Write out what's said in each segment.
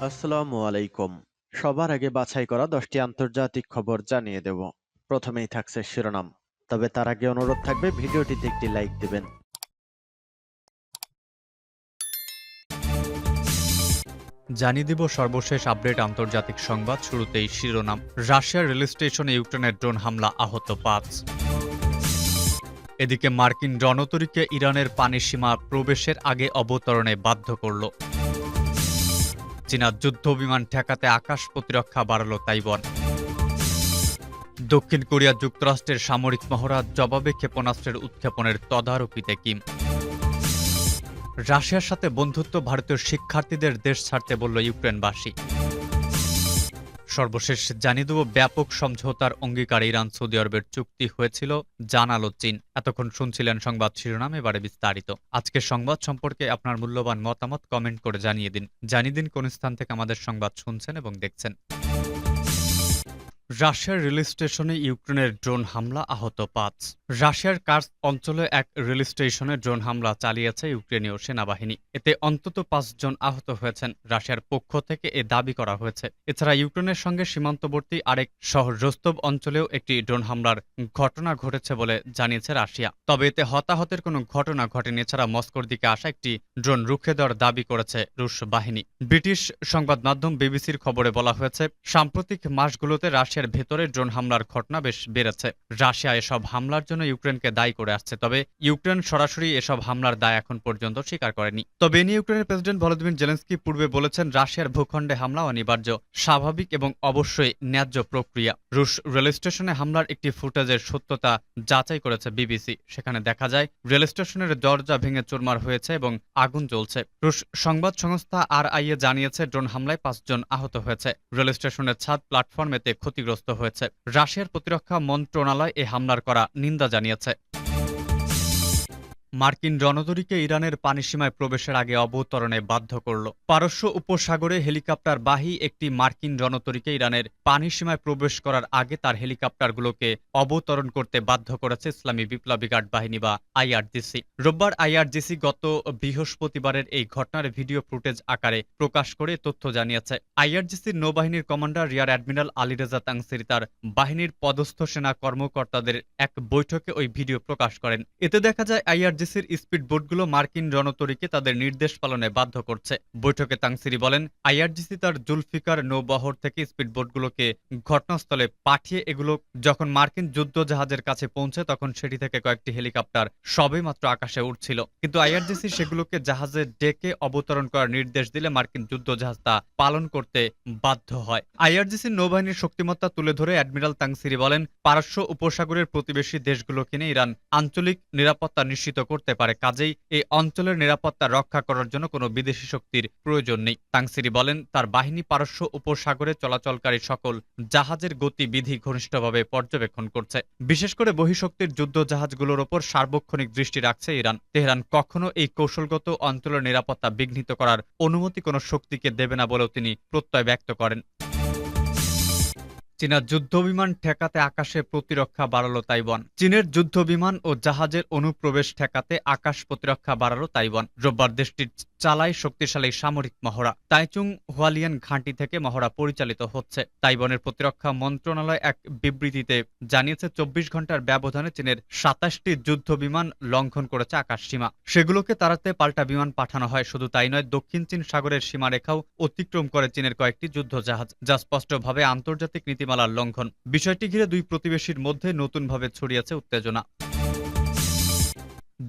আসসালামু আলাইকুম। সবার আগে বাছাই করা 10টি আন্তর্জাতিক খবর জানিয়ে দেব। প্রথমেই থাকছে শিরোনাম। তবে তার আগে অনুরোধ থাকবে ভিডিওটিতে একটি লাইক দিবেন। জানিয়ে দিব সর্বশেষ আপডেট আন্তর্জাতিক সংবাদ। শুরুতেই শিরোনাম। রাশিয়ার রেল স্টেশনে ইউক্রেনের ড্রোন হামলা, আহত ৫। এদিকে মার্কিন রণতরীকে ইরানের পানি সীমা প্রবেশের আগে অবতরণে বাধ্য করল। চীনা যুদ্ধ বিমান ঠেকাতে আকাশ প্রতিরক্ষা বাড়াল তাইওয়ান। দক্ষিণ কোরিয়া যুক্তরাষ্ট্রের সামরিক মহড়া, জবাবে ক্ষেপণাস্ত্রের উৎক্ষেপণের তদারকিতে কিম। রাশিয়ার সাথে বন্ধুত্ব, ভারতীয় শিক্ষার্থীদের দেশ ছাড়তে বলল ইউক্রেনবাসী। সর্বশেষ জানিয়ে দেব, ব্যাপক সমঝোতার অঙ্গীকার ইরান সৌদি আরবের চুক্তি হয়েছিল, জানালো চীন। এতক্ষণ শুনছিলেন সংবাদ শিরোনাম, এবারে বিস্তারিত। আজকের সংবাদ সম্পর্কে আপনার মূল্যবান মতামত কমেন্ট করে জানিয়ে দিন কোন স্থান থেকে আমাদের সংবাদ শুনছেন এবং দেখছেন। রাশিয়ার রেল স্টেশনে ইউক্রেনের ড্রোন হামলা, আহত ৫। রাশিয়ার কার্স অঞ্চলে এক রেল স্টেশনে ড্রোন হামলা চালিয়েছে ইউক্রেনীয় সেনাবাহিনী। এতে অন্তত ৫ জন আহত হয়েছেন। রাশিয়ার পক্ষ থেকে এ দাবি করা হয়েছে। এছাড়া ইউক্রেনের সঙ্গে সীমান্তবর্তী আরেক শহর রোস্তভ অঞ্চলেও একটি ড্রোন হামলার ঘটনা ঘটেছে বলে জানিয়েছে রাশিয়া। তবে এতে হতাহতের কোনো ঘটনা ঘটেনি। এছাড়া মস্কোর দিকে আসা একটি ড্রোন রুখে দেওয়ার দাবি করেছে রুশ বাহিনী। ব্রিটিশ সংবাদ মাধ্যম বিবিসির খবরে বলা হয়েছে, সাম্প্রতিক মাসগুলোতে রাশিয়ার ভেতরে ড্রোন হামলার ঘটনা বেশ বেড়েছে। রাশিয়া এসব হামলার জন্য ইউক্রেনকে দায়ী করে আসছে। তবে ইউক্রেন সরাসরি এসব হামলার দায় এখন পর্যন্ত স্বীকার করেনি। তবে এ নিয়ে ইউক্রেনের প্রেসিডেন্ট ভলোদিমির জেলেনস্কি পূর্বে বলেছেন, রাশিয়ার ভূখণ্ডে হামলা অনিবার্য, স্বাভাবিক এবং অবশ্যই ন্যায্য প্রক্রিয়া। রুশ রেল স্টেশনে হামলার একটি ফুটেজের সত্যতা যাচাই করেছে বিবিসি। সেখানে দেখা যায় রেল স্টেশনের দরজা ভেঙে চুরমার হয়েছে এবং আগুন জ্বলছে। রুশ সংবাদ সংস্থা আরআইএ জানিয়েছে, ড্রোন হামলায় ৫ জন আহত হয়েছে। রেল স্টেশনের ছাদ প্ল্যাটফর্মেতে ক্ষতিগ্রস্ত হয়েছে। রাশিয়ার প্রতিরক্ষা মন্ত্রণালয় এ হামলার করা নিন্দা জানিয়েছে। মার্কিন রণতরীকে ইরানের পানিসীমায় প্রবেশের আগে অবতরণে বাধ্য করল। পারস্য উপসাগরে হেলিকপ্টারবাহী একটি মার্কিন রণতরীকে ইরানের পানিসীমায় প্রবেশ করার আগে তার হেলিকপ্টারগুলোকে অবতরণ করতে বাধ্য করেছে ইসলামী বিপ্লবী গার্ড বাহিনী বা আইআরজিসি। রোববার আইআরজিসি গত বৃহস্পতিবারের এই ঘটনার ভিডিও ফুটেজ আকারে প্রকাশ করে তথ্য জানিয়েছে। আইআরজিসির নৌবাহিনীর commander rear admiral Alireza Tangsiri তার বাহিনীর পদস্থ সেনা কর্মকর্তাদের এক বৈঠকে ওই ভিডিও প্রকাশ করেন। এতে দেখা যায় আইআরজিসির স্পিড বোটগুলো মার্কিন রণতরীকে তাদের নির্দেশ পালনে বাধ্য করছে। বৈঠকে তাংসিরি বলেন, আইআরজিসি তার জুলফিকার নৌবহর থেকে স্পিড বোটগুলোকে ঘটনাস্থলে পাঠিয়ে এগুলো যখন মার্কিন যুদ্ধ জাহাজের কাছে পৌঁছে তখন সেটি থেকে কয়েকটি হেলিকপ্টার সবেমাত্র আকাশে উঠছিল। কিন্তু আইআরজিসি সেগুলোকে জাহাজে ডেকে অবতরণ করার নির্দেশ দিলে মার্কিন যুদ্ধ জাহাজ তা পালন করতে বাধ্য হয়। আইআরজিসির নৌবাহিনীর শক্তিমত্তা তুলে ধরে অ্যাডমিরাল তাংসিরি বলেন, পারস্য উপসাগরের প্রতিবেশী দেশগুলোকে নিয়ে ইরান আঞ্চলিক নিরাপত্তা নিশ্চিত করতে পারে। কাজেই এই অঞ্চলের নিরাপত্তা রক্ষা করার জন্য কোনো বিদেশি শক্তির প্রয়োজন নেই। তাংসিরি বলেন, তার বাহিনী পারস্য উপসাগরে চলাচলকারী সকল জাহাজের গতিবিধি ঘনিষ্ঠভাবে পর্যবেক্ষণ করছে। বিশেষ করে বহিঃশক্তির যুদ্ধ জাহাজগুলোর ওপর সার্বক্ষণিক দৃষ্টি রাখছে ইরান। তেহরান কখনো এই কৌশলগত অঞ্চলের নিরাপত্তা বিঘ্নিত করার অনুমতি কোনো শক্তিকে দেবে না বলেও তিনি প্রত্যয় ব্যক্ত করেন। চীনা যুদ্ধবিমান ঠেকাতে আকাশে প্রতিরক্ষা বাড়ালো তাইওয়ান। চীনের যুদ্ধবিমান ও জাহাজের অনুপ্রবেশ ঠেকাতে আকাশ প্রতিরক্ষা বাড়ালো তাইওয়ান। রোববার দেশটির চালায় শক্তিশালী সামরিক মহড়া। তাইচুং হুয়ালিয়ান ঘাঁটি থেকে মহড়া পরিচালিত হচ্ছে। তাইওয়ানের প্রতিরক্ষা মন্ত্রণালয় এক বিবৃতিতে জানিয়েছে, ২৪ ঘন্টার ব্যবধানে চীনের ২৭টি যুদ্ধবিমান লঙ্ঘন করেছে আকাশ সীমা। সেগুলোকে তাড়াতে পাল্টা বিমান পাঠানো হয়। শুধু তাই নয়, দক্ষিণ চীন সাগরের সীমারেখাও অতিক্রম করে চীনের কয়েকটি যুদ্ধজাহাজ, যা স্পষ্টভাবে আন্তর্জাতিক নীতিমালার লঙ্ঘন। বিষয়টি ঘিরে দুই প্রতিবেশীর মধ্যে নতুনভাবে ছড়িয়েছে উত্তেজনা।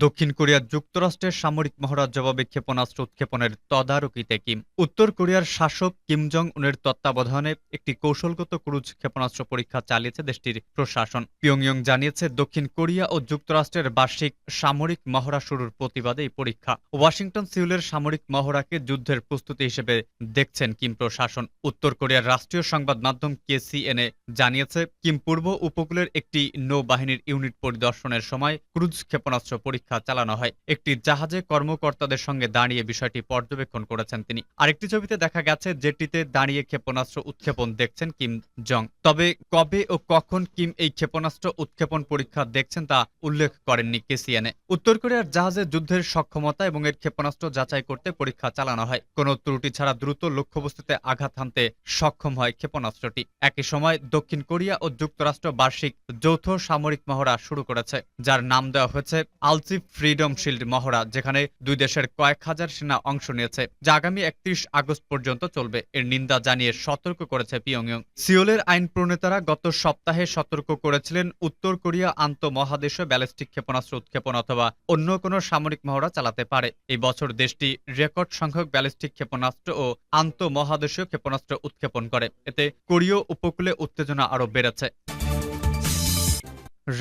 দক্ষিণ কোরিয়া যুক্তরাষ্ট্রের সামরিক মহড়ার জবাবে ক্ষেপণাস্ত্র উৎক্ষেপণের তদারকিতে কিম। উত্তর কোরিয়ার শাসক কিম জং উনের তত্ত্বাবধানে একটি কৌশলগত ক্রুজ ক্ষেপণাস্ত্র পরীক্ষা চালিয়েছে দেশটির প্রশাসন। পিয়ংইয়ং জানিয়েছে, দক্ষিণ কোরিয়া ও যুক্তরাষ্ট্রের বার্ষিক সামরিক মহড়া শুরুর প্রতিবাদে এই পরীক্ষা। ওয়াশিংটন সিউলের সামরিক মহড়াকে যুদ্ধের প্রস্তুতি হিসেবে দেখছেন কিম প্রশাসন। উত্তর কোরিয়ার রাষ্ট্রীয় সংবাদ মাধ্যম KCNA জানিয়েছে, কিম পূর্ব উপকূলের একটি নৌবাহিনীর ইউনিট পরিদর্শনের সময় ক্রুজ ক্ষেপণাস্ত্র পরীক্ষা চালানো হয়। একটি জাহাজে কর্মকর্তাদের সঙ্গে দাঁড়িয়ে বিষয়টি পর্যবেক্ষণ করেছেন তিনি। আরেকটি ছবিতে দেখা গেছে যেটিতে দাঁড়িয়ে ক্ষেপণাস্ত্র উৎক্ষেপণ দেখছেন কিম জং। তবে কবে ও কখন কিম এই ক্ষেপণাস্ত্র উৎক্ষেপণ পরীক্ষা দেখছেন তা উল্লেখ করেননি কেসিএনএ। উত্তর কোরিয়ার জাহাজে যুদ্ধের সক্ষমতা এবং এর ক্ষেপণাস্ত্র যাচাই করতে পরীক্ষা চালানো হয়। কোনো ত্রুটি ছাড়া দ্রুত লক্ষ্যবস্তুতে আঘাত হানতে সক্ষম হয় ক্ষেপণাস্ত্রটি। একই সময় দক্ষিণ কোরিয়া ও যুক্তরাষ্ট্র বার্ষিক যৌথ সামরিক মহড়া শুরু করেছে, যার নাম দেওয়া হয়েছে আলসিফ ফ্রিডম শিল্ড মহড়া, যেখানে দুই দেশের কয়েক হাজার সেনা অংশ নিয়েছে, যা আগামী ৩১ আগস্ট পর্যন্ত চলবে। এর নিন্দা জানিয়ে সতর্ক করেছে পিয়ংইয়ং। সিওলের আইন প্রণেতারা গত সপ্তাহে সতর্ক করেছিলেন উত্তর কোরিয়া আন্তঃমহাদেশীয় ব্যালিস্টিক ক্ষেপণাস্ত্র উৎক্ষেপণ অথবা অন্য কোনো সামরিক মহড়া চালাতে পারে। এই বছর দেশটি রেকর্ড সংখ্যক ব্যালিস্টিক ক্ষেপণাস্ত্র ও আন্তঃমহাদেশীয় ক্ষেপণাস্ত্র উৎক্ষেপণ করে। এতে কোরীয় উপকূলে উত্তেজনা আরও বেড়েছে।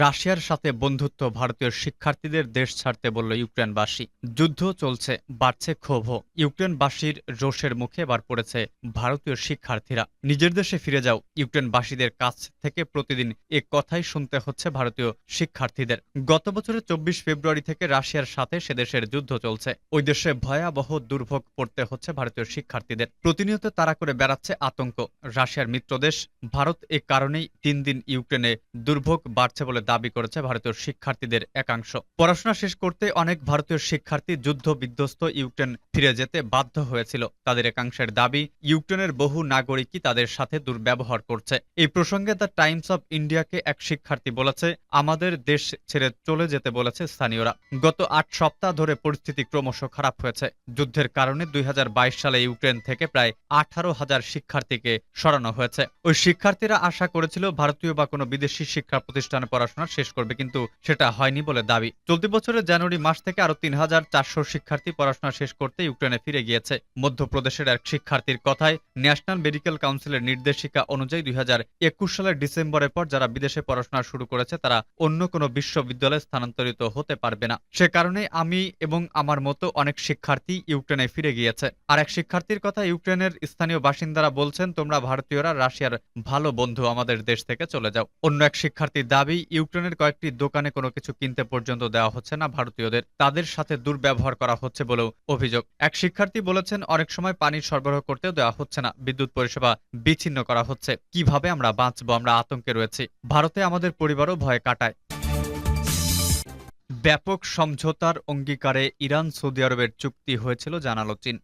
রাশিয়ার সাথে বন্ধুত্ব, ভারতীয় শিক্ষার্থীদের দেশ ছাড়তে বলল ইউক্রেনবাসী। যুদ্ধ চলছে, বাড়ছে ক্ষোভও। ইউক্রেনবাসীর রোষের মুখে এবার পড়েছে ভারতীয় শিক্ষার্থীরা। নিজের দেশে ফিরে যাও, ইউক্রেনবাসীদের কাছ থেকে প্রতিদিন এ কথাই শুনতে হচ্ছে ভারতীয় শিক্ষার্থীদের। গত বছরের ২৪ ফেব্রুয়ারি থেকে রাশিয়ার সাথে সে দেশের যুদ্ধ চলছে। ওই দেশে ভয়াবহ দুর্ভোগ পড়তে হচ্ছে ভারতীয় শিক্ষার্থীদের। প্রতিনিয়ত তাড়া করে বেড়াচ্ছে আতঙ্ক। রাশিয়ার মিত্রদেশ ভারত এ কারণেই দিন দিন ইউক্রেনে দুর্ভোগ বাড়ছে বলে দাবি করেছে ভারতীয় শিক্ষার্থীদের একাংশ। পড়াশোনা শেষ করতে অনেক ভারতীয় শিক্ষার্থী যুদ্ধ বিধ্বস্ত ইউক্রেন ফিরে যেতে বাধ্য হয়েছিল। তাদের একাংশের দাবি, ইউক্রেনের বহু নাগরিকই তাদের সাথে দুর্ব্যবহার করছে। এই প্রসঙ্গে দ্য টাইমস অব ইন্ডিয়াকে এক শিক্ষার্থী বলেছে, আমাদের দেশ ছেড়ে চলে যেতে বলেছে স্থানীয়রা। গত ৮ সপ্তাহ ধরে পরিস্থিতি ক্রমশ খারাপ হয়েছে। যুদ্ধের কারণে ২০২২ সালে ইউক্রেন থেকে প্রায় ১৮,০০০ শিক্ষার্থীকে সরানো হয়েছে। ওই শিক্ষার্থীরা আশা করেছিল ভারতীয় বা কোনো বিদেশি শিক্ষা প্রতিষ্ঠানে পড়াশোনা শেষ করবে, কিন্তু সেটা হয়নি বলে দাবি। চলতি বছরের জানুয়ারি মাস থেকে আরো ৩,৪০০ শিক্ষার্থী পড়াশোনা শেষ করতে ইউক্রেনে ফিরে গিয়েছে। মধ্যপ্রদেশের এক শিক্ষার্থীর কথায়, ন্যাশনাল মেডিকেল কাউন্সিলের নির্দেশিকা অনুযায়ী ২০২১ সালের ডিসেম্বরের পর যারা বিদেশে পড়াশোনা শুরু করেছে তারা অন্য কোনো বিশ্ববিদ্যালয়ে স্থানান্তরিত হতে পারবে না। সে কারণে আমি এবং আমার মতো অনেক শিক্ষার্থী ইউক্রেনে ফিরে গিয়েছে। আর এক শিক্ষার্থীর কথা, ইউক্রেনের স্থানীয় বাসিন্দারা বলছেন, তোমরা ভারতীয়রা রাশিয়ার ভালো বন্ধু, আমাদের দেশ থেকে চলে যাও। অন্য এক শিক্ষার্থীর দাবি, ইউক্রেনের কয়েকটি দোকানে কোনো কিছু কিনতে পর্যন্ত দেওয়া হচ্ছে না ভারতীয়দের, তাদের সাথে দুর্ব্যবহার করা হচ্ছে বলেও অভিযোগ। এক শিক্ষার্থী বলেছেন, অনেক সময় পানির সরবরাহ করতেও দেওয়া হচ্ছে না, বিদ্যুৎ পরিষেবা বিচ্ছিন্ন করা হচ্ছে। কিভাবে আমরা বাঁচবো? আমরা আতঙ্কে রয়েছি। ভারতে আমাদের পরিবারও ভয় কাটায়। ব্যাপক সমঝোতার অঙ্গীকারে ইরান সৌদি আরবের চুক্তি হয়েছিল জানালো চীন।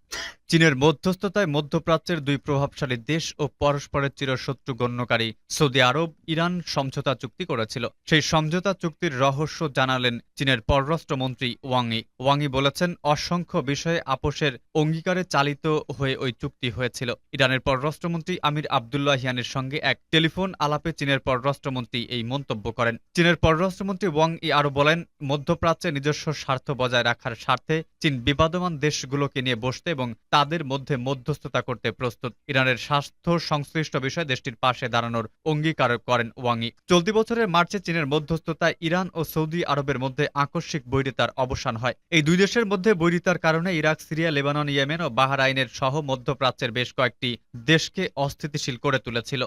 চীনের মধ্যস্থতায় মধ্যপ্রাচ্যের দুই প্রভাবশালী দেশ ও পরস্পরের চিরশত্রু গণ্যকারী সৌদি আরব ইরান সমঝোতা চুক্তি করেছিল। সেই সমঝোতা চুক্তির রহস্য জানালেন চীনের পররাষ্ট্রমন্ত্রী ওয়াং ই। ওয়াং ই বলেছেন, অসংখ্য বিষয়ে আপোষের অঙ্গীকারে চালিত হয়ে ওই চুক্তি হয়েছিল। ইরানের পররাষ্ট্রমন্ত্রী আমির আবদুল্লাহিয়ানের সঙ্গে এক টেলিফোন আলাপে চীনের পররাষ্ট্রমন্ত্রী এই মন্তব্য করেন। চীনের পররাষ্ট্রমন্ত্রী ওয়াং ই আরো বলেন, মধ্যপ্রাচ্যে নিজস্ব স্বার্থ বজায় রাখার স্বার্থে চীন বিবাদমান দেশগুলোকে নিয়ে বসতে এবং তাদের মধ্যে মধ্যস্থতা করতে প্রস্তুত। ইরানের স্বার্থ সংশ্লিষ্ট বিষয়ে দেশটির পাশে দাঁড়ানোর অঙ্গীকার করেন ওয়াং ই। চলতি বছরের মার্চে চীনের মধ্যস্থতায় ইরান ও সৌদি আরবের মধ্যে আকস্মিক বৈরিতার অবসান হয়। এই দুই দেশের মধ্যে বৈরিতার কারণে ইরাক, সিরিয়া, লেবানন, ইয়েমেন ও বাহরাইনের সহ মধ্যপ্রাচ্যের বেশ কয়েকটি দেশকে অস্থিতিশীল করে তুলেছিল।